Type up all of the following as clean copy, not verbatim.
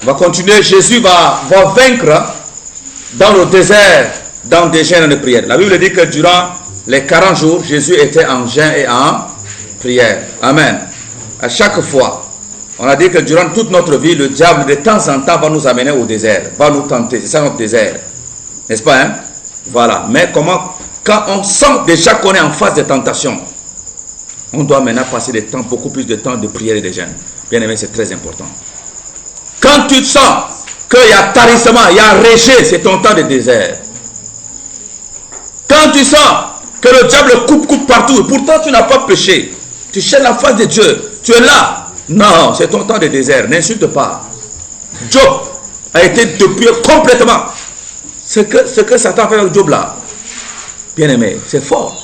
va continuer. Jésus va vaincre dans le désert, dans des jeûnes de prière. La Bible dit que durant les 40 jours, Jésus était en jeûne et en prière. Amen. À chaque fois, on a dit que durant toute notre vie, le diable de temps en temps va nous amener au désert, va nous tenter. C'est ça notre désert. N'est-ce pas, hein? Voilà. Mais comment, quand on sent déjà qu'on est en phase de tentation, on doit maintenant passer des temps, beaucoup plus de temps de prière et de jeûne. Bien aimé, c'est très important. Quand tu sens qu'il y a tarissement, il y a rejet, c'est ton temps de désert. Quand tu sens que le diable coupe partout, pourtant tu n'as pas péché, tu cherches la face de Dieu, tu es là. Non, c'est ton temps de désert, n'insulte pas. Job a été dépouillé complètement. Ce que Satan fait avec Job là, bien aimé, c'est fort.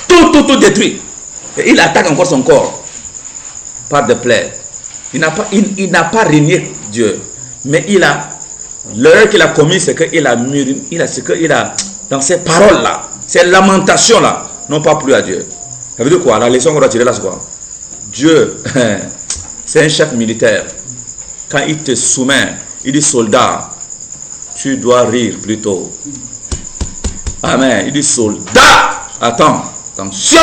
Tout détruit. Et il attaque encore son corps par des plaies. Il n'a pas régné Dieu, mais l'erreur qu'il a commis, c'est qu'il a dans ces paroles là, ces lamentations là, n'ont pas plu à Dieu. Ça veut dire quoi? La leçon qu'on doit tirer là, c'est quoi? Dieu, c'est un chef militaire. Quand il te soumet, il dit soldat, tu dois rire plutôt. Amen. Il dit soldat, attention,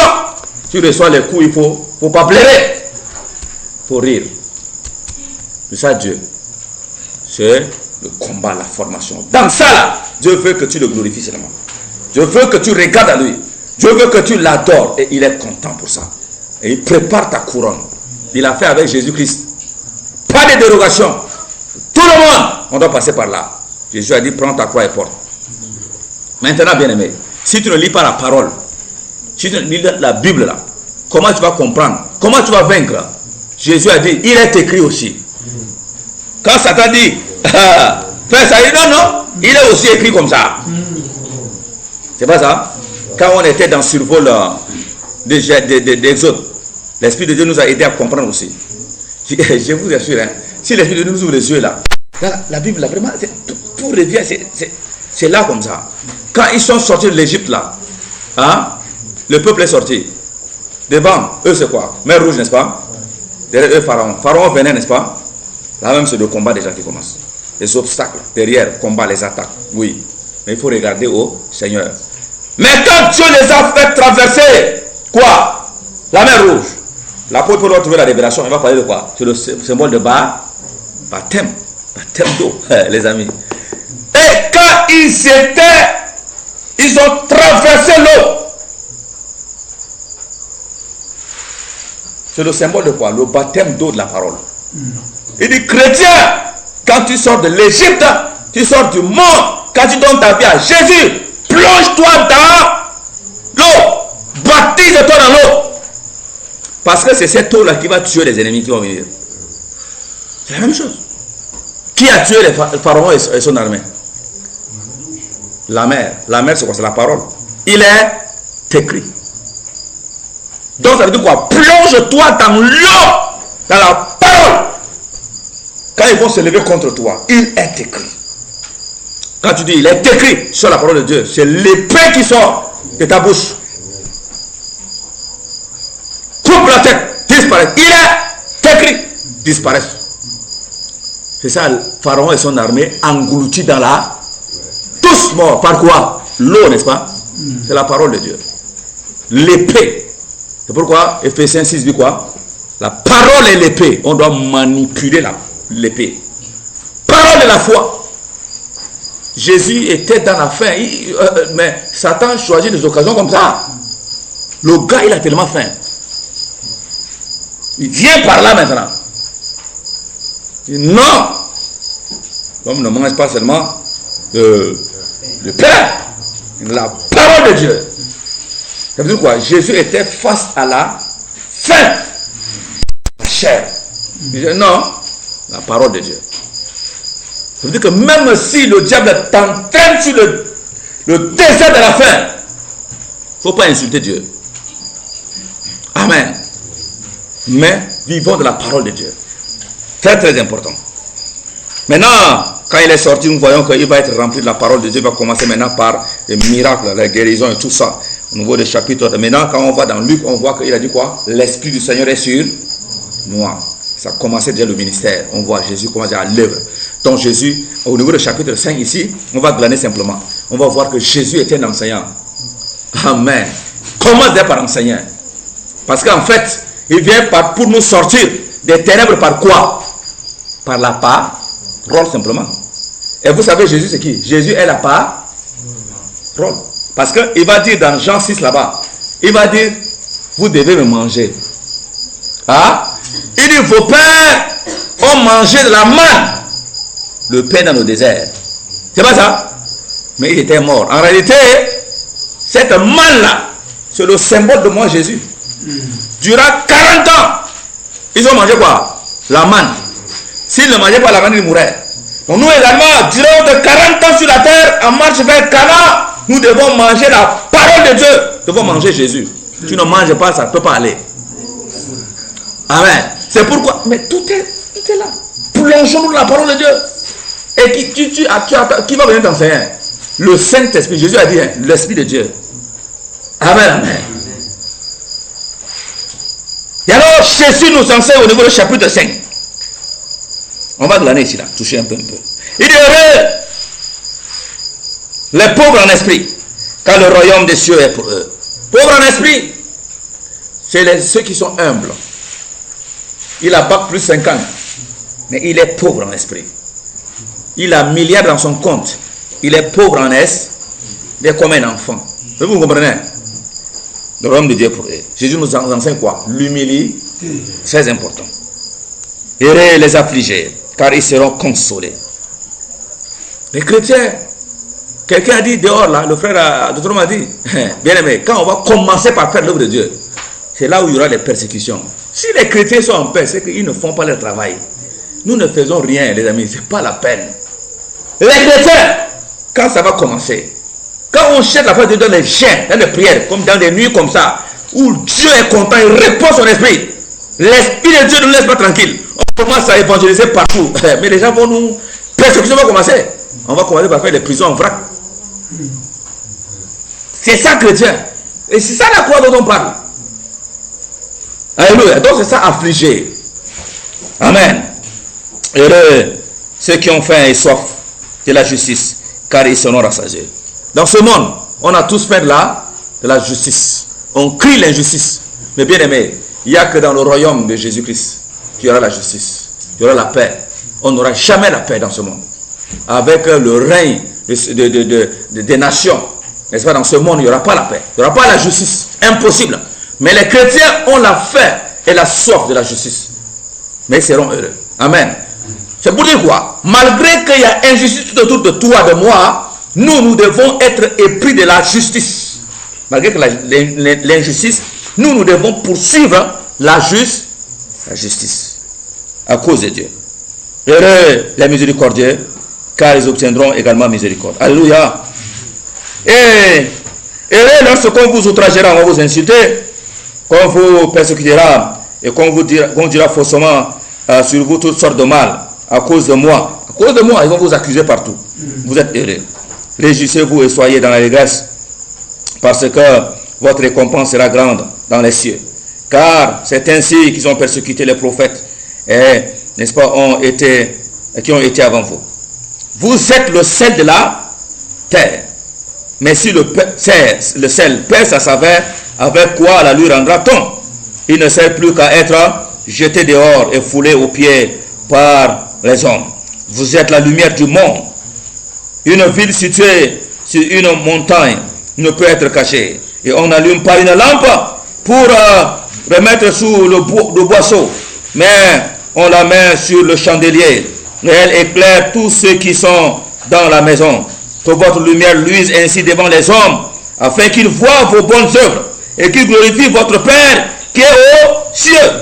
tu reçois les coups, il faut pas pleurer, il faut rire. C'est ça Dieu. C'est le combat, la formation. Dans ça là, Dieu veut que tu le glorifies seulement. Dieu veut que tu regardes à lui. Dieu veut que tu l'adores et il est content pour ça. Et il prépare ta couronne. Il a fait avec Jésus-Christ. Pas de dérogation. Tout le monde, on doit passer par là. Jésus a dit, prends ta croix et porte. Maintenant, bien aimé, si tu ne lis pas la parole, si tu ne lis la Bible là, comment tu vas comprendre? Comment tu vas vaincre? Jésus a dit, il est écrit aussi. Quand Satan dit, fais ça, il dit non, il est aussi écrit comme ça. C'est pas ça? Quand on était dans le survol des autres, l'Esprit de Dieu nous a aidé à comprendre aussi. Je vous assure, hein, si l'Esprit de Dieu nous ouvre les yeux là, la Bible là, vraiment, tout revient, c'est là comme ça. Quand ils sont sortis de l'Égypte là, hein, le peuple est sorti. Devant eux, c'est quoi? Mer Rouge, n'est-ce pas? Derrière eux, Pharaon. Pharaon venait, n'est-ce pas? Là même, c'est le combat déjà qui commence. Les obstacles, derrière, combat, les attaques. Oui. Mais il faut regarder au Seigneur. Mais quand Dieu les a fait traverser, quoi? La mer Rouge. L'apôtre doit trouver la révélation. Il va parler de quoi? C'est le symbole de baptême. Baptême d'eau, les amis. Et quand ils ont traversé l'eau. C'est le symbole de quoi? Le baptême d'eau de la parole. Il dit, chrétien, quand tu sors de l'Égypte, tu sors du monde, quand tu donnes ta vie à Jésus, plonge-toi dans l'eau, baptise-toi dans l'eau. Parce que c'est cette eau-là qui va tuer les ennemis qui vont venir. C'est la même chose. Qui a tué les pharaons et son armée? La mer. La mer, c'est quoi? C'est la parole. Il est écrit. Donc ça veut dire quoi? Plonge-toi dans l'eau, dans la parole. Quand ils vont se lever contre toi, il est écrit. Quand tu dis il est écrit sur la parole de Dieu, c'est l'épée qui sort de ta bouche. Coupe la tête, disparaît. Il est écrit, disparaît. C'est ça, le Pharaon et son armée engloutis dans la... Tous morts. Par quoi? L'eau, n'est-ce pas? C'est la parole de Dieu. L'épée. C'est pourquoi Ephésiens 6 dit quoi? La parole est l'épée. On doit manipuler l'épée. Parole de la foi. Jésus était dans la faim. Mais Satan choisit des occasions comme ça. Le gars, il a tellement faim. Il vient par là maintenant. Il dit non. L'homme ne mange pas seulement le pain. La parole de Dieu. Ça veut dire quoi? Jésus était face à la faim. La chair. Il dit non. La parole de Dieu. Ça veut dire que même si le diable t'entraîne sur le désert de la faim, il ne faut pas insulter Dieu. Amen. Mais vivons de la parole de Dieu. Très très important. Maintenant, quand il est sorti, nous voyons qu'il va être rempli de la parole de Dieu. Il va commencer maintenant par les miracles, la guérison et tout ça. Au niveau des chapitres. Maintenant, quand on va dans Luc, on voit qu'il a dit quoi? L'Esprit du Seigneur est sur moi. Ça a commencé déjà le ministère. On voit Jésus commencer à l'œuvre. Donc Jésus, au niveau du chapitre 5 ici, on va glaner simplement. On va voir que Jésus était un enseignant. Amen. Commence déjà par enseigner. Parce qu'en fait, il vient pour nous sortir des ténèbres par quoi? Par la parole simplement. Et vous savez Jésus c'est qui? Jésus est la parole. Parce qu'il va dire dans Jean 6 là-bas, il va dire, vous devez me manger. Ah? Il dit, vos pères ont mangé de la manne, le pain dans le désert. C'est pas ça? Mais il était mort. En réalité, cette manne-là, c'est le symbole de moi Jésus. Durant 40 ans, ils ont mangé quoi? La manne. S'ils ne mangeaient pas la manne, ils mouraient. Donc nous également, durant de 40 ans sur la terre, en marche vers Canaan, nous devons manger la parole de Dieu. Nous devons manger Jésus. Tu ne manges pas, ça ne peut pas aller. Amen. C'est pourquoi, mais tout est là. Plongeons-nous dans la parole de Dieu. Et qui va venir t'enseigner? Le Saint-Esprit. Jésus a dit, hein, l'Esprit de Dieu. Amen, amen. Et alors, Jésus nous enseigne au niveau du chapitre 5. On va glaner ici, là, toucher un peu. Il dit, heureux les pauvres en esprit, car le royaume des cieux est pour eux. Pauvres en esprit, c'est ceux qui sont humbles. Il a bac plus 50, mais il est pauvre en esprit. Il a milliards dans son compte, il est pauvre en esprit. Il est comme un enfant. Vous comprenez? Le royaume de Dieu est pour eux. Jésus nous enseigne quoi? L'humilité, très important. Heureux les affligés, car ils seront consolés. Les chrétiens, quelqu'un a dit dehors là, le frère d'autres m'a dit, bien aimé, quand on va commencer par faire l'œuvre de Dieu, c'est là où il y aura les persécutions. Si les chrétiens sont en paix, c'est qu'ils ne font pas leur travail. Nous ne faisons rien, les amis, c'est pas la peine. Les chrétiens, quand ça va commencer, quand on cherche la face de Dieu dans les chiens, dans les prières, comme dans des nuits comme ça, où Dieu est content, il répond son esprit. L'esprit de Dieu ne nous laisse pas tranquille. On commence à évangéliser partout. Mais les gens vont nous... Persécution va commencer. On va commencer par faire des prisons en vrac. C'est ça, chrétien. Et c'est ça la croix dont on parle. Alléluia. Donc c'est ça, affligé. Amen. Heureux ceux qui ont faim et soif de la justice, car ils seront rassasiés. Dans ce monde, on a tous faim de la justice. On crie l'injustice. Mais bien aimé, il n'y a que dans le royaume de Jésus-Christ qu'il y aura la justice, il y aura la paix. On n'aura jamais la paix dans ce monde. Avec le règne des nations, n'est-ce pas, dans ce monde, il n'y aura pas la paix. Il n'y aura pas la justice. Impossible. Mais les chrétiens ont la faim et la soif de la justice. Mais ils seront heureux. Amen. C'est pour dire quoi? Malgré qu'il y a injustice tout autour de toi, de moi, nous devons être épris de la justice. Malgré que l'injustice, nous devons poursuivre la justice. À cause de Dieu. Heureux les miséricordieux, car ils obtiendront également miséricorde. Alléluia. Et heureux lorsqu'on vous outragera, on va vous insulter, qu'on vous persécutera, et qu'on dira faussement sur vous toutes sortes de mal, à cause de moi. À cause de moi, ils vont vous accuser partout. Vous êtes heureux. Réjouissez-vous et soyez dans l'allégresse, parce que votre récompense sera grande dans les cieux. Car c'est ainsi qu'ils ont persécuté les prophètes, et, n'est-ce pas, qui ont été avant vous. Vous êtes le sel de la terre. Mais si le sel perd sa saveur, avec quoi la lui rendra-t-on? Il ne sert plus qu'à être jeté dehors et foulé aux pieds par les hommes. Vous êtes la lumière du monde. Une ville située sur une montagne ne peut être cachée. Et on n'allume pas une lampe pour remettre sous le boisseau, mais on la met sur le chandelier. Et elle éclaire tous ceux qui sont dans la maison. Que votre lumière luise ainsi devant les hommes, afin qu'ils voient vos bonnes œuvres et qu'ils glorifient votre Père qui est aux cieux.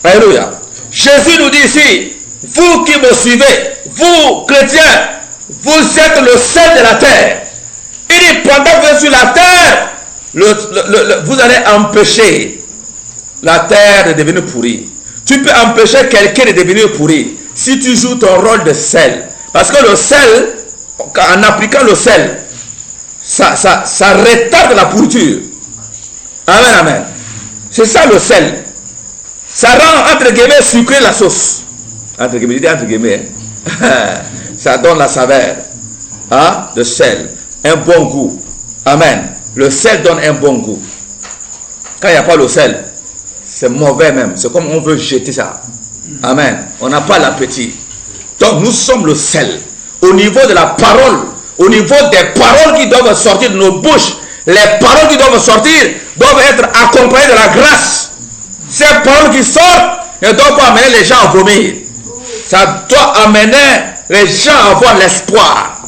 Alléluia. Jésus nous dit ici, vous qui me suivez, vous chrétiens, vous êtes le sel de la terre. Il dit, pendant que vous êtes sur la terre, vous allez empêcher la terre de devenir pourrie. Tu peux empêcher quelqu'un de devenir pourri si tu joues ton rôle de sel. Parce que le sel, en appliquant le sel, ça retarde la pourriture. Amen, amen. C'est ça le sel. Ça rend, entre guillemets, sucré la sauce. Entre guillemets, je dis entre guillemets. Ça donne la saveur. Hein? Le sel. Un bon goût. Amen. Le sel donne un bon goût. Quand il n'y a pas le sel, c'est mauvais même. C'est comme on veut jeter ça. Amen. On n'a pas l'appétit. Donc nous sommes le sel. Au niveau de la parole, au niveau des paroles qui doivent sortir de nos bouches, les paroles qui doivent sortir doivent être accompagnées de la grâce. Ces paroles qui sortent ne doivent pas amener les gens à vomir. Ça doit amener les gens à avoir l'espoir.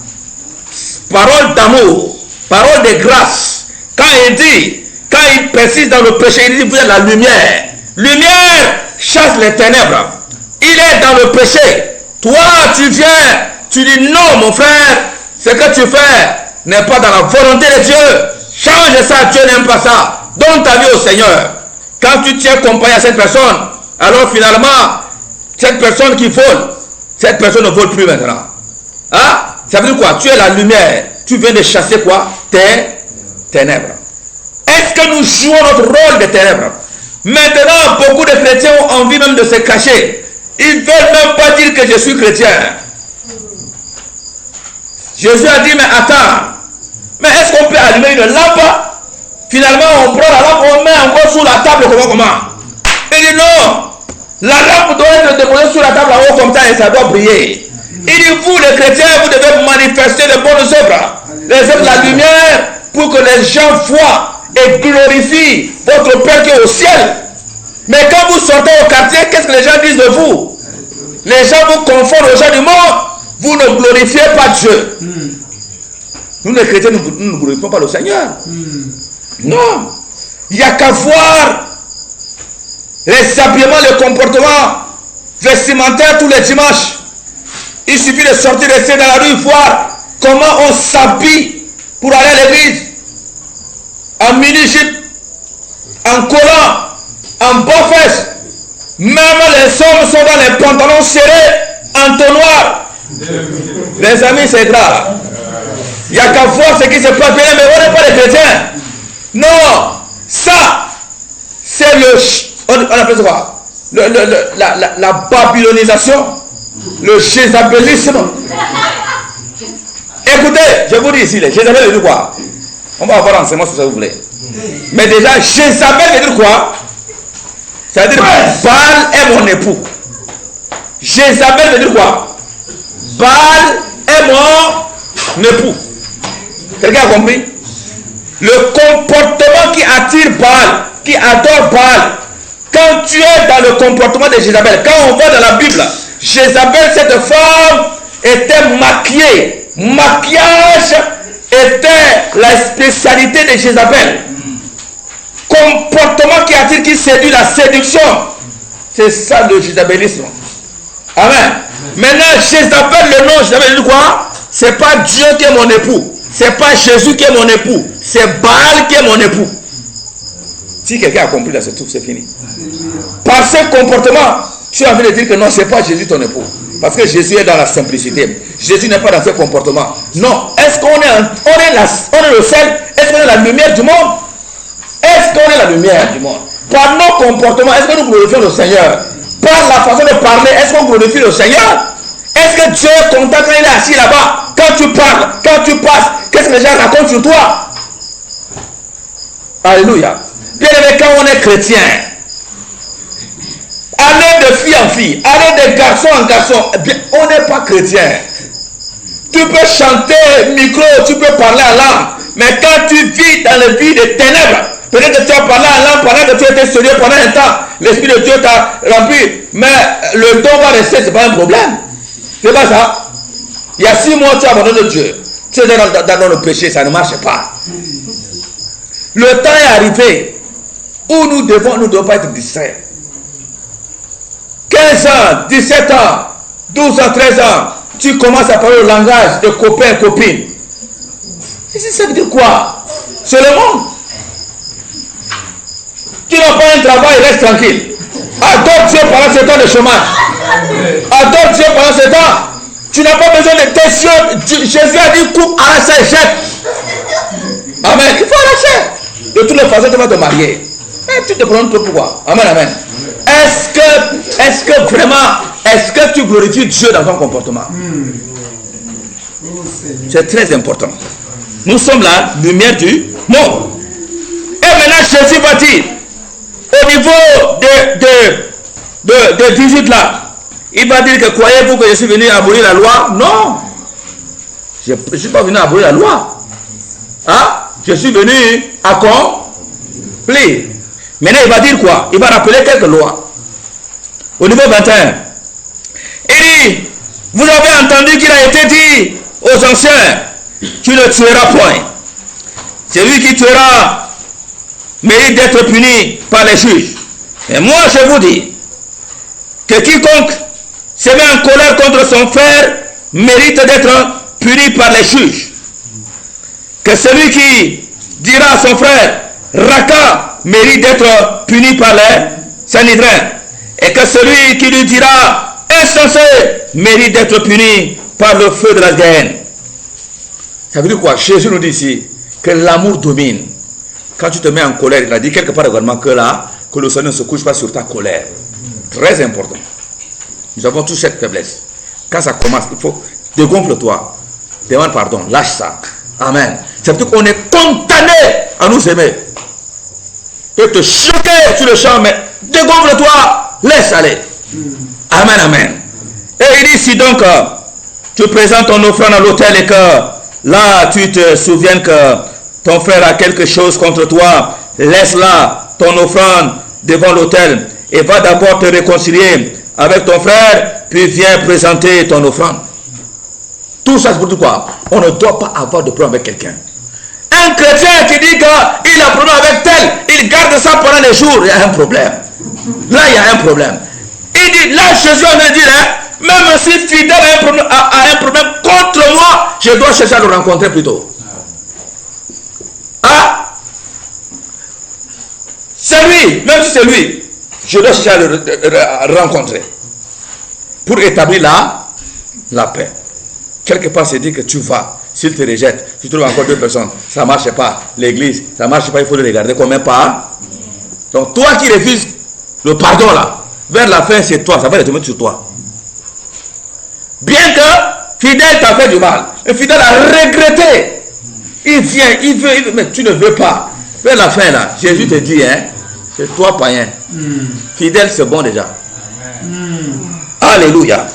Parole d'amour, parole de grâce. Quand il persiste dans le péché, il dit vous êtes la lumière. Lumière chasse les ténèbres. Il est dans le péché. Toi, tu viens, tu dis non, mon frère, ce que tu fais n'est pas dans la volonté de Dieu. Change ça, Dieu n'aime pas ça. Donne ta vie au Seigneur. Quand tu tiens compagnie à cette personne, alors finalement, cette personne qui vole, cette personne ne vole plus maintenant. Hein? Ça veut dire quoi? Tu es la lumière. Tu viens de chasser quoi? Tes ténèbres. Est-ce que nous jouons notre rôle de ténèbres? Maintenant, beaucoup de chrétiens ont envie même de se cacher. Ils ne veulent même pas dire que je suis chrétien. Jésus a dit, mais attends, mais est-ce qu'on peut allumer une lampe? Finalement, on prend la lampe, on met encore sous la table, comment? Il dit non, la lampe doit être déposée sur la table en haut comme ça et ça doit briller. Il dit, vous les chrétiens, vous devez manifester de bonnes œuvres, les œuvres de la lumière, pour que les gens voient et glorifient votre Père qui est au ciel. Mais quand vous sortez au quartier, qu'est-ce que les gens disent de vous? Les gens vous confondent aux gens du monde. Vous ne glorifiez pas Dieu. Nous les chrétiens, nous ne glorifions pas le Seigneur. Non. Il n'y a qu'à voir les habillements, les comportements vestimentaires tous les dimanches. Il suffit de sortir, rester dans la rue, voir comment on s'habille pour aller à l'église. En mini-jupe, en collant, en bas-fesse. Même les hommes sont dans les pantalons serrés, en tonnoir. Les amis, c'est grave. Il n'y a qu'à voir ce qui se passe bien, mais on n'est pas des chrétiens. Non, ça, c'est on appelle ça quoi? La babylonisation, le jézabélisme. Écoutez, je vous dis ici, les Jézabel veut dire quoi? On va avoir enseignement sur ça, vous voulez. Mais déjà, Jézabel veut dire quoi? Ça veut dire Baal est mon époux. Jézabel veut dire quoi? Baal est mon époux. Quelqu'un a compris? Le comportement qui attire Baal, qui adore Baal, quand tu es dans le comportement de Jézabel, quand on voit dans la Bible, Jézabel, cette femme, était maquillée. Maquillage était la spécialité de Jézabel. Comportement qui attire, qui séduit, la séduction. C'est ça le jézabélisme. Amen. Maintenant, Jézabel, le nom Jézabel, dit quoi? C'est pas Dieu qui est mon époux. C'est pas Jésus qui est mon époux. C'est Baal qui est mon époux. Si quelqu'un a compris là, c'est tout, c'est fini. Par ce comportement, tu as envie de dire que non, c'est pas Jésus ton époux. Parce que Jésus est dans la simplicité. Jésus n'est pas dans ce comportement. Non. Est-ce qu'on est le sel? Est-ce qu'on est la lumière du monde? Est-ce qu'on est la lumière du monde? Par nos comportements, est-ce que nous glorifions le Seigneur? Par la façon de parler, est-ce qu'on glorifie le Seigneur? Est-ce que Dieu est content quand il est assis là-bas? Quand tu parles, quand tu passes, qu'est-ce que les gens racontent sur toi? Alléluia. Bien aimé, quand on est chrétien, aller de fille en fille, aller de garçon en garçon, on n'est pas chrétien. Tu peux chanter micro, tu peux parler en langue, mais quand tu vis dans la vie des ténèbres, peut-être que tu as parlé en langue pendant que tu étais sérieux pendant un temps, l'Esprit de Dieu t'a rempli, mais le don va rester, c'est pas un problème. C'est pas ça. Il y a 6 mois, tu as abandonné Dieu. Tu es dans le péché, ça ne marche pas. Le temps est arrivé où nous ne devons pas être distraits. 15 ans, 17 ans, 12 ans, 13 ans, tu commences à parler le langage de copains et copines. Et ça veut dire quoi? C'est le monde. Tu n'as pas un travail, reste tranquille. Adore Dieu pendant ce temps de chômage. Adore Dieu pendant ce temps. Tu n'as pas besoin de tes yeux. Jésus a dit coupe, arrache ça et jette. Amen. Il faut arracher. De toutes les façons, tu vas te marier. Mais tu te prends trop pourquoi? Amen, amen. Est-ce que vraiment, est-ce que tu glorifies Dieu dans ton comportement? C'est très important. Nous sommes la lumière du monde. Et maintenant, Jésus va dire, au niveau de 18 là, il va dire que croyez-vous que je suis venu abolir la loi? Non. Je ne suis pas venu abolir la loi. Hein? Je suis venu accomplir. Maintenant, il va dire quoi? Il va rappeler quelques lois. Au niveau 21, il dit, vous avez entendu qu'il a été dit aux anciens, tu ne tueras point. Celui qui tuera mérite d'être puni par les juges. Et moi, je vous dis que quiconque se met en colère contre son frère mérite d'être puni par les juges. Que celui qui dira à son frère Raka mérite d'être puni par les Sanhédrins. Et que celui qui lui dira insensé mérite d'être puni par le feu de la Géhenne. Ça veut dire quoi? Jésus nous dit ici que l'amour domine. Quand tu te mets en colère, il a dit quelque part également que là, que le Seigneur ne se couche pas sur ta colère. Très important. Nous avons tous cette faiblesse. Quand ça commence, il faut dégonfle-toi. Demande pardon, lâche ça. Amen. Ça veut dire qu'on est condamné à nous aimer. Tu peux te choquer sur le champ, mais dégonfle-toi, laisse aller. Amen, amen. Et il dit si donc tu présentes ton offrande à l'autel et que là tu te souviens que ton frère a quelque chose contre toi, laisse là ton offrande devant l'autel et va d'abord te réconcilier avec ton frère, puis viens présenter ton offrande. Tout ça c'est pour dire quoi? On ne doit pas avoir de problème avec quelqu'un. Un chrétien qui dit qu'il a un problème avec tel, il garde ça pendant les jours, il y a un problème. Là, il y a un problème. Il dit, là, Jésus me dit, hein, même si fidèle a un problème contre moi, je dois chercher à le rencontrer plutôt. Ah, c'est lui, même si c'est lui, je dois chercher à le rencontrer pour établir la paix. Quelque part, c'est dit que tu vas, s'il te rejette, tu trouves encore deux personnes, ça ne marche pas, l'église, ça ne marche pas, il faut le regarder comme un pas. Donc, toi qui refuses le pardon là, vers la fin, c'est toi, ça va retomber sur toi. Bien que fidèle t'a fait du mal, le fidèle a regretté. Il vient, il veut, mais tu ne veux pas. Vers la fin là, Jésus te dit, hein, c'est toi païen. Fidèle, c'est bon déjà. Alléluia.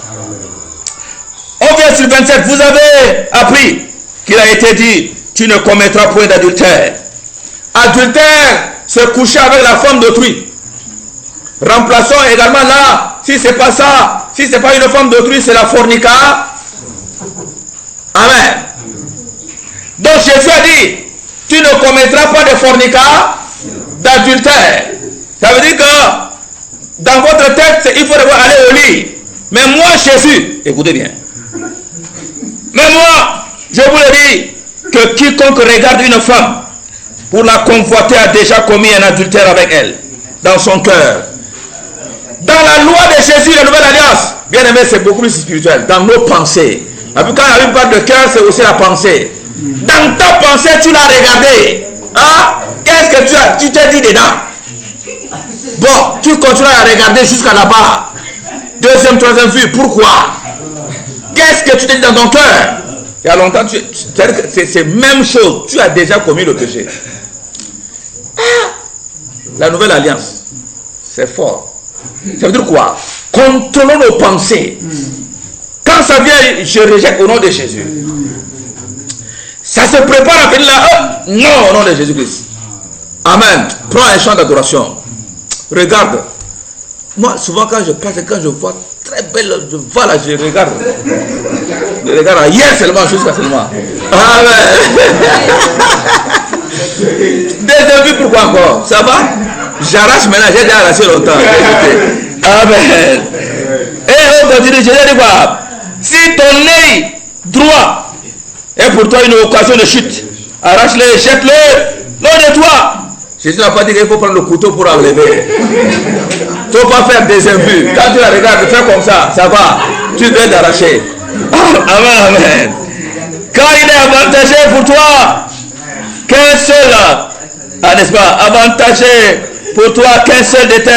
On vient sur 27, vous avez appris qu'il a été dit, tu ne commettras point d'adultère. Adultère, c'est coucher avec la femme d'autrui. Remplaçons également là, si c'est pas ça, si c'est pas une femme d'autrui, c'est la fornica. Amen. Donc Jésus a dit, tu ne commettras pas de fornica, d'adultère. Ça veut dire que dans votre tête, il faut devoir aller au lit. Mais moi, Jésus, écoutez bien. Mais moi, je vous le dis, que quiconque regarde une femme pour la convoiter a déjà commis un adultère avec elle, dans son cœur. Dans la loi de Jésus, la nouvelle alliance, bien aimé, c'est beaucoup plus spirituel. Dans nos pensées. Quand la Bible parle de cœur, c'est aussi la pensée. Dans ta pensée, tu l'as regardé. Hein? Qu'est-ce que tu t'es dit dedans? Bon, tu continues à regarder jusqu'à là-bas. Deuxième, troisième vue. Pourquoi? Qu'est-ce que tu t'es dit dans ton cœur? Il y a longtemps, c'est même chose. Tu as déjà commis le péché. La nouvelle alliance, c'est fort. Ça veut dire quoi? Contrôlons nos pensées. Quand ça vient, je rejette au nom de Jésus. Ça se prépare à venir là. Non, au nom de Jésus-Christ. Amen. Prends un chant d'adoration. Regarde. Moi, souvent quand je passe, quand je vois très belle, je vois là, je regarde. Je regarde hier seulement, jusqu'à seulement. Amen. Deuxième vie, pourquoi encore? Ça va? J'arrache maintenant, j'ai déjà arraché longtemps. Amen. Et on continue, je vais dire quoi? Si ton œil droit est pour toi une occasion de chute, arrache-le, jette-le, loin de toi. Jésus n'a pas dit qu'il faut prendre le couteau pour enlever. Il ne faut pas faire deuxième vue. Quand tu la regardes, fais comme ça va. Tu viens d'arracher. Amen, amen. Quand il est avantagé pour toi, qu'un seul, n'est-ce pas, avantagé pour toi qu'un seul de tes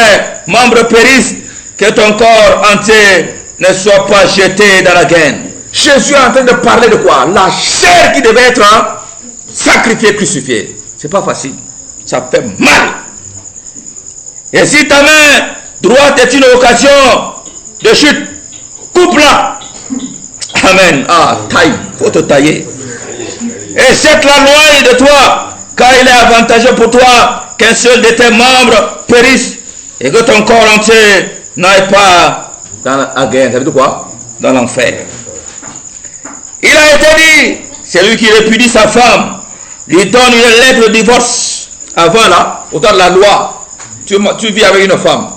membres périsse, que ton corps entier ne soit pas jeté dans la guerre. Jésus est en train de parler de quoi? La chair qui devait être sacrifiée, crucifiée. C'est pas facile. Ça fait mal. Et si ta main droite est une occasion de chute, coupe-la. Amen. Ah, taille. Faut te tailler. Et cette la loi est de toi, car il est avantageux pour toi qu'un seul de tes membres périsse et que ton corps entier n'aille pas dans la guerre. Ça veut dire quoi? Dans l'enfer. Il a été dit, celui qui répudie sa femme, lui donne une lettre de divorce. Avant là, au temps de la loi, tu vis avec une femme.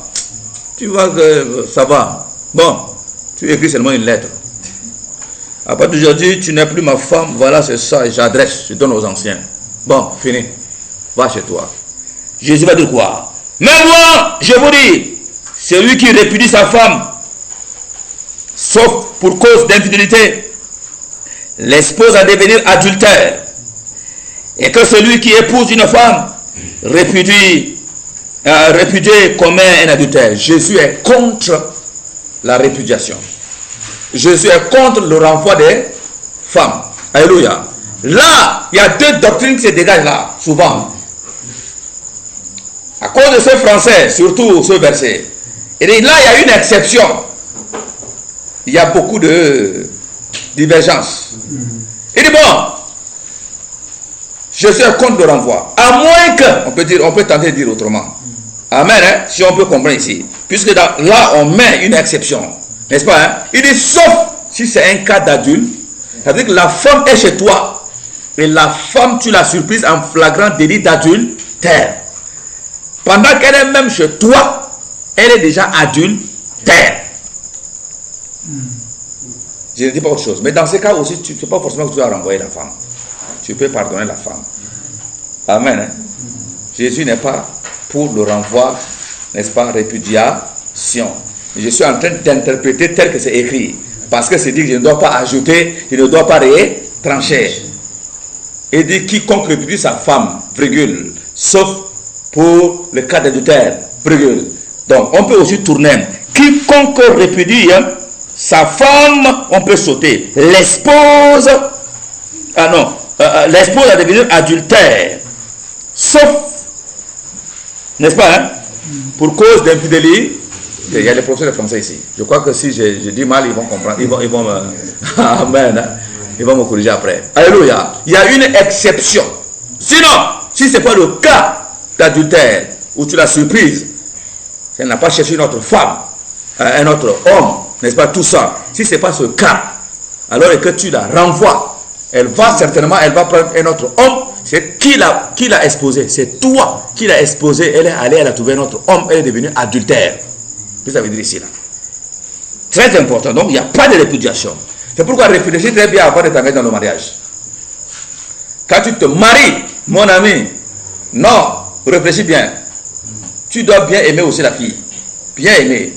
Tu vois que ça va. Bon, tu écris seulement une lettre. À partir d'aujourd'hui, tu n'es plus ma femme, voilà, c'est ça, et j'adresse, je donne aux anciens. Bon, fini. Va chez toi. Jésus va dire quoi? Mais moi, je vous dis, celui qui répudie sa femme, sauf pour cause d'infidélité, l'expose à devenir adultère. Et que celui qui épouse une femme, répudié commet un adultère. Jésus est contre la répudiation. Jésus est contre le renvoi des femmes. Alléluia. Là, il y a deux doctrines qui se dégagent là, souvent. À cause de ce français, surtout ce verset. Et là, il y a une exception. Il y a beaucoup de divergences. Il dit bon, Jésus est contre le renvoi. À moins que, on peut tenter de dire autrement. Amen, hein, si on peut comprendre ici. Puisque là, on met une exception. N'est-ce pas? Hein? Il dit sauf si c'est un cas d'adulte. Ça veut dire que la femme est chez toi. Et la femme, tu l'as surprise en flagrant délit d'adultère. Pendant qu'elle est même chez toi, elle est déjà adultère. Je ne dis pas autre chose. Mais dans ce cas aussi, tu ne sais pas forcément que tu dois renvoyer la femme. Tu peux pardonner la femme. Amen. Hein? Jésus n'est pas pour le renvoi, n'est-ce pas, répudiation. Je suis en train d'interpréter tel que c'est écrit. Parce que c'est dit que je ne dois pas ajouter, je ne dois pas retrancher. Et dit quiconque répudie sa femme, virgule, sauf pour le cas d'adultère, virgule. Donc on peut aussi tourner. Quiconque répudie sa femme, on peut sauter. L'espouse, l'espouse a devenir adultère, sauf, n'est-ce pas, hein, pour cause d'infidélité. Il y a les professeurs de français ici. Je crois que si je dis mal, ils vont comprendre. Ils vont me... Amen. Hein? Ils vont me corriger après. Alléluia. Il y a une exception. Sinon, si ce n'est pas le cas d'adultère, où tu l'as surprise, elle n'a pas cherché une autre femme, un autre homme, n'est-ce pas, tout ça. Si ce n'est pas ce cas, alors que tu la renvoies, elle va prendre un autre homme. C'est qui l'a exposé? C'est toi qui l'as exposé. Elle est allée, elle a trouvé un autre homme, elle est devenue adultère. Qu'est-ce que ça veut dire ici là? Très important. Donc il n'y a pas de répudiation. C'est pourquoi réfléchis très bien avant de t'engager dans le mariage. Quand tu te maries, mon ami, non, réfléchis bien. Tu dois bien aimer aussi la fille. Bien aimer.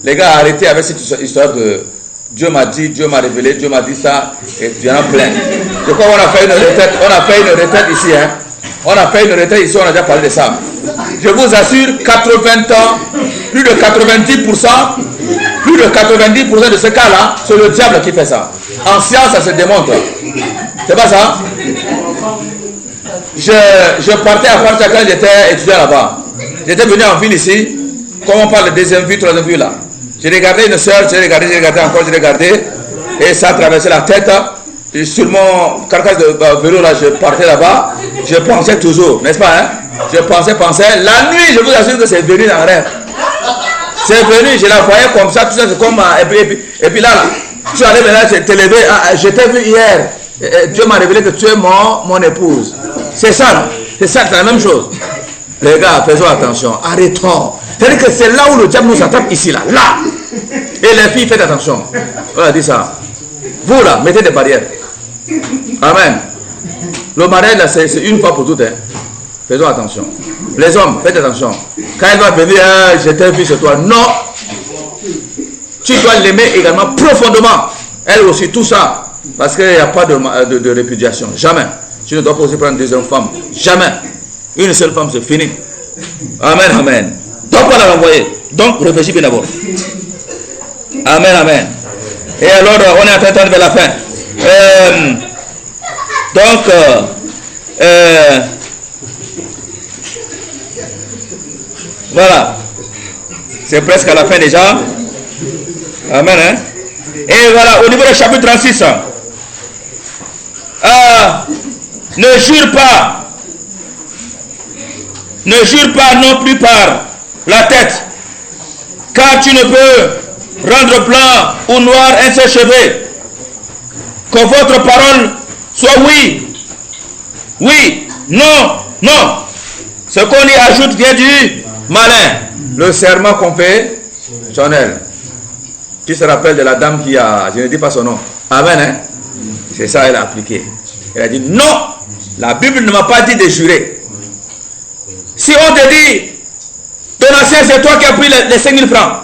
Les gars, arrêtez avec cette histoire de Dieu m'a dit, Dieu m'a révélé, Dieu m'a dit ça, et il y en a plein. Je crois qu'on a fait une retraite ici. Hein? On a fait une retraite ici, on a déjà parlé de ça. Je vous assure, 80 ans, plus de 90% de ce cas-là, c'est le diable qui fait ça. En science, ça se démontre. C'est pas ça? Je partais à Fanta quand j'étais étudiant là-bas. J'étais venu en ville ici, comme on parle de deuxième vue, troisième vue là. J'ai regardé une soeur, j'ai regardé encore, j'ai regardé, et ça a traversé la tête. Et sur mon carcasse de vélo là, je partais là-bas, je pensais toujours, n'est-ce pas? Hein? Je pensais. La nuit, je vous assure que c'est venu dans le rêve. C'est venu, je la voyais comme ça, tout ça, c'est comme... Et puis là, tu allais maintenant te lever, je t'ai vu hier, Dieu m'a révélé que tu es mon épouse. C'est ça, non? C'est ça, c'est la même chose. Les gars, faisons attention, arrêtons. C'est-à-dire que c'est là où le diable nous attrape, ici, là. Et les filles, faites attention. Voilà, dis ça. Vous, là, mettez des barrières. Amen. Le mariage, là, c'est une fois pour toutes. Hein. Faisons attention. Les hommes, faites attention. Quand elle va venir, je t'ai vu sur toi. Non. Tu dois l'aimer également profondément. Elle aussi, tout ça. Parce qu'il n'y a pas de répudiation. Jamais. Tu ne dois pas aussi prendre une deuxième femme. Jamais. Une seule femme, c'est fini. Amen, amen. Donc, on l'a renvoyé. Donc, réfléchis bien d'abord. Amen, amen. Et alors, on est en train de vers la fin. Voilà. C'est presque à la fin déjà. Amen, hein? Et voilà, au niveau du chapitre 36. Ne jure pas. Ne jure pas non plus par la tête. Car tu ne peux rendre blanc ou noir un seul cheveu. Que votre parole soit oui. Oui, non, non. Ce qu'on y ajoute vient du malin. Le serment confessionnel. Qui se rappelle de la dame qui a, je ne dis pas son nom. Amen, hein? C'est ça elle a appliqué. Elle a dit non, la Bible ne m'a pas dit de jurer. Si on te dit, ton ancien c'est toi qui as pris les 5000 francs.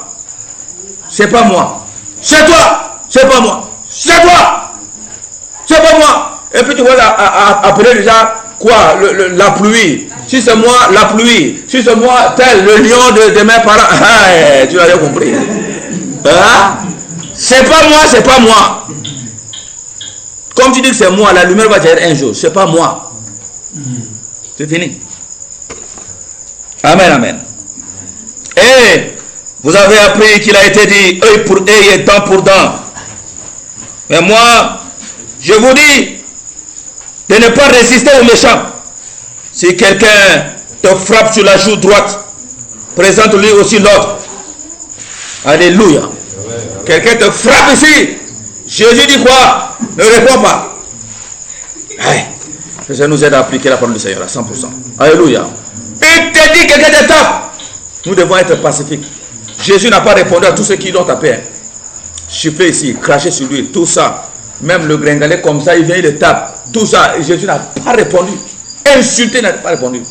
C'est pas moi. C'est toi. C'est pas moi. C'est toi. C'est pas moi. Et puis tu vois appeler déjà quoi? La pluie. Si c'est moi, la pluie. Si c'est moi, tel le lion de mes parents. Ah, tu l'as compris. Hein? C'est pas moi, c'est pas moi. Comme tu dis que c'est moi, la lumière va dire un jour. C'est pas moi. C'est fini. Amen, amen. Et vous avez appris qu'il a été dit œil pour œil et dent pour dent. Mais moi, je vous dis de ne pas résister aux méchants. Si quelqu'un te frappe sur la joue droite, présente-lui aussi l'autre. Alléluia. Quelqu'un te frappe ici. Jésus dit quoi? Ne réponds pas. Ça nous aide à appliquer la parole du Seigneur à 100%. Alléluia. Il te dit quelqu'un te tape. Nous devons être pacifiques. Jésus n'a pas répondu à tous ceux qui l'ont tapé. Chiffler ici, cracher sur lui, tout ça. Même le gringalet comme ça, il vient, il le tape. Tout ça, Jésus n'a pas répondu. Insulté, il n'a pas répondu.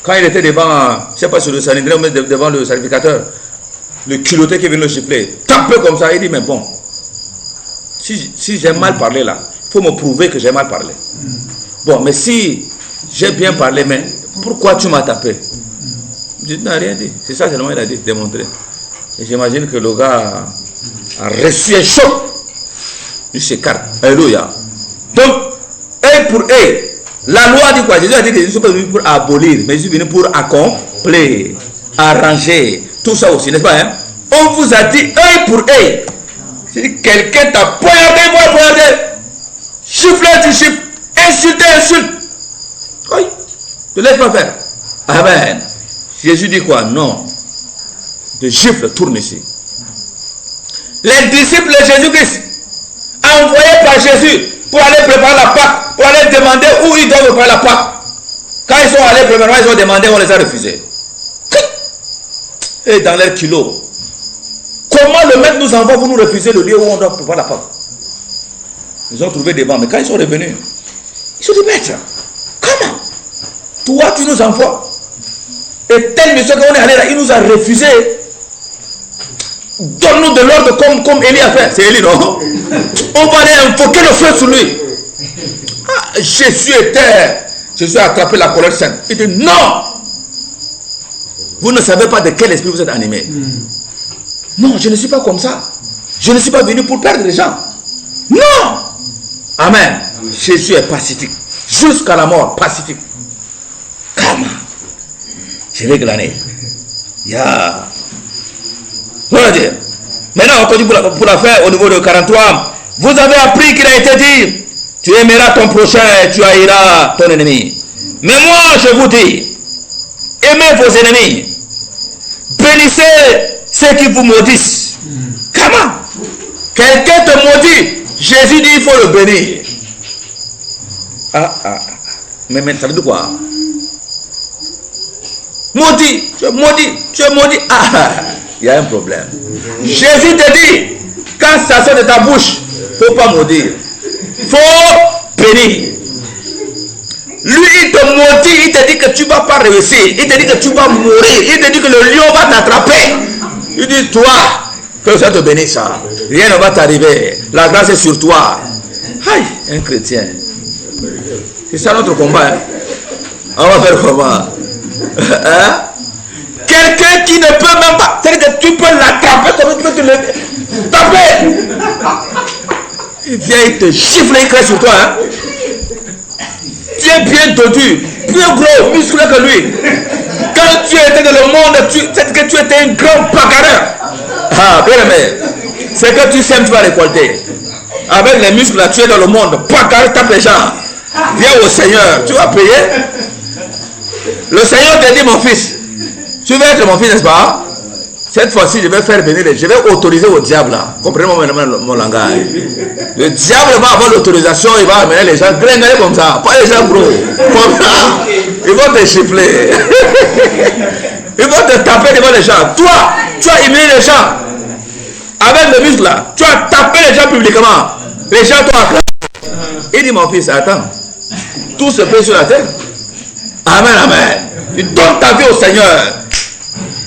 Quand il était devant, je ne sais pas sur le Sanhédrin, mais devant le sacrificateur, le culotté qui vient le gifler, taper comme ça, il dit mais bon, si j'ai mal parlé là, il faut me prouver que j'ai mal parlé. Bon, mais si j'ai bien parlé, mais pourquoi tu m'as tapé? Je n'ai rien dit. C'est ça seulement il a dit, démontrer. Et j'imagine que le gars a reçu un choc. Il s'écarte. Alléluia. Donc, œil pour œil. La loi dit quoi? Jésus a dit que Jésus n'est pas venu pour abolir, mais Jésus est venu pour accomplir, arranger. Tout ça aussi, n'est-ce pas? Hein? On vous a dit œil pour œil. Si quelqu'un t'a poignardé, moi poignardé. Chiffler, tu chiffres. Insulter, insulte. Oui. Ne laisse pas faire. Amen. Jésus dit quoi? Non. De gifle, tourne ici. Les disciples de Jésus-Christ, envoyés par Jésus pour aller préparer la Pâque, pour aller demander où ils doivent préparer la Pâque. Quand ils sont allés préparer, ils ont demandé, on les a refusés. Et dans leur kilo. Comment le maître nous envoie pour nous refuser le lieu où on doit préparer la Pâque? Ils ont trouvé des bancs, mais quand ils sont revenus, ils se disent, maître, comment? Toi, tu nous envoies. Et tel monsieur qu'on est allé là, il nous a refusé. Donne-nous de l'ordre comme Élie a fait. C'est Élie, non? On va aller invoquer le feu sur lui. Ah, Jésus a attrapé la colère sainte. Il dit non. Vous ne savez pas de quel esprit vous êtes animé. Non, je ne suis pas comme ça. Je ne suis pas venu pour perdre les gens. Non. Amen. Jésus est pacifique. Jusqu'à la mort, pacifique. Comment? Je vais glaner. Ya. Voilà dire. Maintenant, on continue pour la fin au niveau de 43. Vous avez appris qu'il a été dit, tu aimeras ton prochain et tu haïras ton ennemi. Mais moi, je vous dis, aimez vos ennemis. Bénissez ceux qui vous maudissent. Comment? Quelqu'un te maudit. Jésus dit, il faut le bénir. Mais ça veut dire quoi? Maudit, tu es maudit, tu es maudit. Il y a un problème. Jésus te dit, quand ça sort de ta bouche, il ne faut pas maudire. Il faut bénir. Lui, il te maudit, il te dit que tu ne vas pas réussir. Il te dit que tu vas mourir. Il te dit que le lion va t'attraper. Il dit, toi, que ça te bénisse. Rien ne va t'arriver. La grâce est sur toi. Aïe, un chrétien. C'est ça notre combat. Hein? On va faire comment? Hein? Quelqu'un qui ne peut même pas. C'est-à-dire que tu peux l'attraper comme tu peux te le taper. Il vient, il te gifle, il crée sur toi. Hein? Tu es bien dodu, plus gros, musclé que lui. Quand tu étais dans le monde, c'est que tu étais un grand bagarreur. Ah, bien aimé. C'est que tu sèmes, tu vas récolter. Avec les muscles là, tu es dans le monde. Bagarre, tape les gens. Viens au Seigneur, tu vas payer. Le Seigneur te dit, mon fils, tu veux être mon fils, n'est-ce pas? Cette fois-ci, je vais faire venir, je vais autoriser au diable là. Comprenez-moi mon langage. Le diable va avoir l'autorisation, il va amener les gens gringaler comme ça. Pas les gens gros. Comme ça. Ils vont te chiffler. Ils vont te taper devant les gens. Toi, tu as humilié les gens. Avec le muscle là, tu as tapé les gens publiquement. Les gens t'ont acclamé. Il dit, mon fils, attends. Tout se fait sur la terre. Amen, amen. Tu donnes ta vie au Seigneur.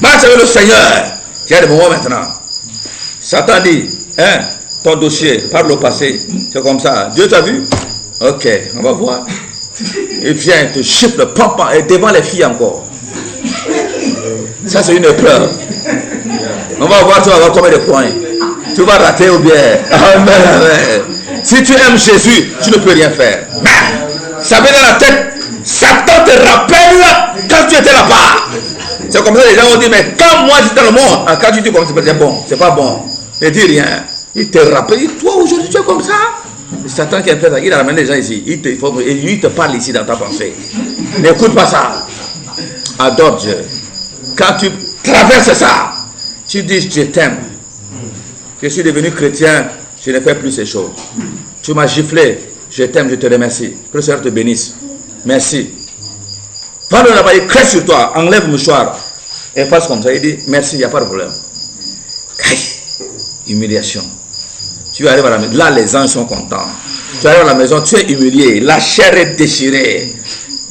Marche avec le Seigneur. Il y a des moments maintenant. Satan dit, hein, ton dossier, parle au passé. C'est comme ça. Dieu t'a vu? Ok, on va voir. Il vient, te chiffre, papa, et devant les filles encore. Ça, c'est une épreuve. On va voir, tu vas avoir combien de points. Tu vas rater ou bien. Amen, amen. Si tu aimes Jésus, tu ne peux rien faire. Ça vient dans la tête. Satan te rappelle quand tu étais là-bas. C'est comme ça les gens ont dit, mais quand moi j'étais dans le monde, quand tu dis comme c'est bon, c'est pas bon. Ne dis rien. Il te rappelle, toi aujourd'hui tu es comme ça. Satan qui a fait ça, il a ramené les gens ici. Il te parle ici dans ta pensée. N'écoute pas ça. Adore Dieu. Quand tu traverses ça, tu dis je t'aime. Je suis devenu chrétien, je ne fais plus ces choses. Tu m'as giflé, je t'aime, je te remercie. Que le Seigneur te bénisse. Merci. Va là-bas, il crée sur toi, enlève le mouchoir et fasse comme ça. Il dit merci, il n'y a pas de problème. Humiliation. Tu arrives à la maison, là les anges sont contents. Tu arrives à la maison, tu es humilié, la chair est déchirée.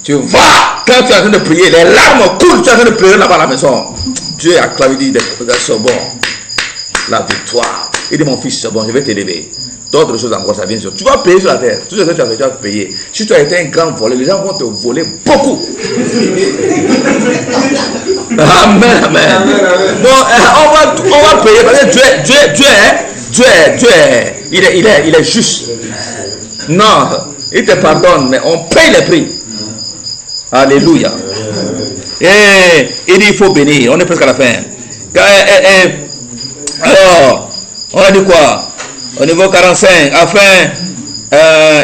Tu vas, quand tu es en train de prier, les larmes coulent, tu es en train de pleurer là-bas à la maison. Dieu a acclamé, il dit c'est bon. La victoire. Il dit mon fils, c'est bon, je vais t'élever. D'autres choses encore, ça vient sur. Tu vas payer sur la terre. Tout ce que tu as fait, tu vas payer. Si tu as été un grand voleur, les gens vont te voler beaucoup. Amen, amen. Bon, on va payer parce que Dieu, il est juste. Non, il te pardonne, mais on paye les prix. Alléluia. Et il dit il faut bénir. On est presque à la fin. Alors, on a dit quoi? Au niveau 45,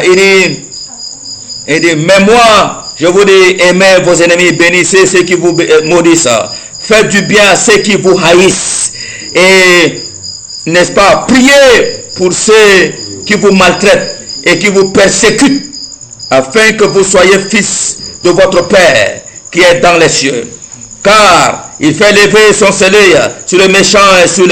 il dit, mais moi, je vous dis, aimez vos ennemis, bénissez ceux qui vous maudissent, faites du bien à ceux qui vous haïssent, et, n'est-ce pas, priez pour ceux qui vous maltraitent et qui vous persécutent, afin que vous soyez fils de votre Père qui est dans les cieux. Car il fait lever son soleil sur les méchants et sur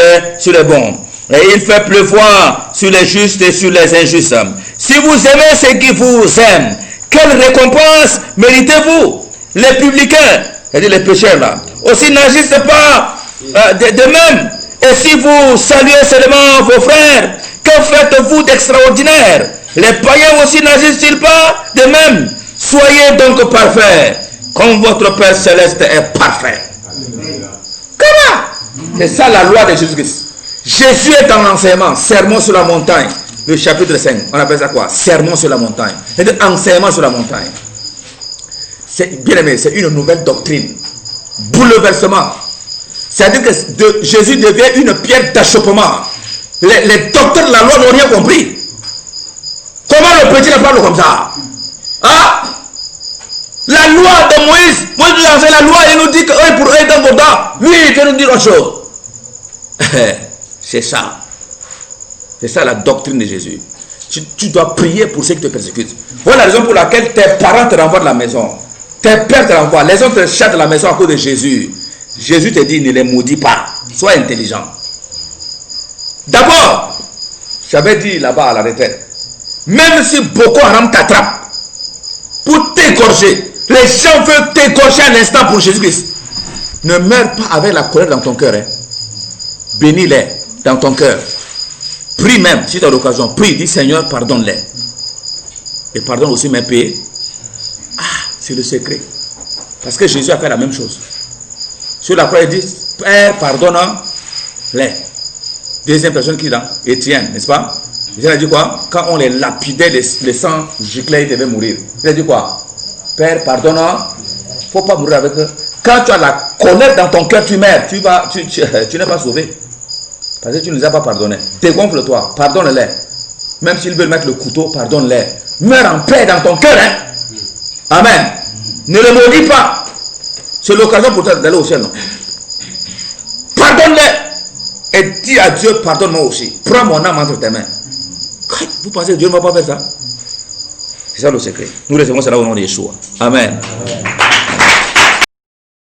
les bons. Et il fait pleuvoir sur les justes et sur les injustes. Si vous aimez ceux qui vous aiment, quelle récompense méritez-vous? Les publicains, c'est-à-dire les pécheurs là, aussi n'agissent pas de même. Et si vous saluez seulement vos frères, que faites-vous d'extraordinaire? Les païens aussi n'agissent-ils pas de même? Soyez donc parfaits, comme votre Père Céleste est parfait. Comment? C'est ça la loi de Jésus-Christ. Jésus est dans l'enseignement, sermon sur la montagne, le chapitre 5, on appelle ça quoi? Sermon sur la montagne, c'est enseignement sur la montagne. C'est bien aimé, c'est une nouvelle doctrine, bouleversement. C'est-à-dire que Jésus devient une pierre d'achoppement. Les docteurs de la loi n'ont rien compris. Comment le petit ne parle comme ça? Hein? La loi de Moïse nous enseigne la loi et nous dit que œil pour œil, dent pour dent. Lui, il vient nous dire autre chose. C'est ça. C'est ça la doctrine de Jésus. Tu dois prier pour ceux qui te persécutent. Voilà la raison pour laquelle tes parents te renvoient de la maison. Tes pères te renvoient. Les autres te chassent de la maison à cause de Jésus. Jésus te dit, ne les maudis pas. Sois intelligent. D'abord, j'avais dit là-bas à la retraite, même si Boko Haram t'attrape pour t'égorger, les gens veulent t'égorger à l'instant pour Jésus-Christ. Ne meurs pas avec la colère dans ton cœur. Hein. Bénis-les dans ton cœur. Prie même, si tu as l'occasion, prie, dis Seigneur, pardonne-les. Et pardonne aussi mes péchés. Ah, c'est le secret. Parce que Jésus a fait la même chose. Sur la croix, il dit, Père, pardonne-les. Deuxième personne qui est là, Étienne, n'est-ce pas? Il a dit quoi? Quand on les lapidait, les sangs giclait, ils devaient mourir. Il a dit quoi? Père, pardonne. Il ne faut pas mourir avec eux. Quand tu as la colère dans ton cœur, tu meurs. Tu n'es pas sauvé. Parce que tu ne les as pas pardonnés. Dégonfle-toi, pardonne-les. Même s'ils veulent mettre le couteau, pardonne-les. Meurs en paix dans ton cœur. Hein? Amen. Ne le maudis pas. C'est l'occasion pour toi d'aller au ciel. Non? Pardonne-les. Et dis à Dieu, pardonne-moi aussi. Prends mon âme entre tes mains. Vous pensez que Dieu ne va pas faire ça? C'est ça le secret. Nous recevons cela au nom de Yeshua. Amen. Amen.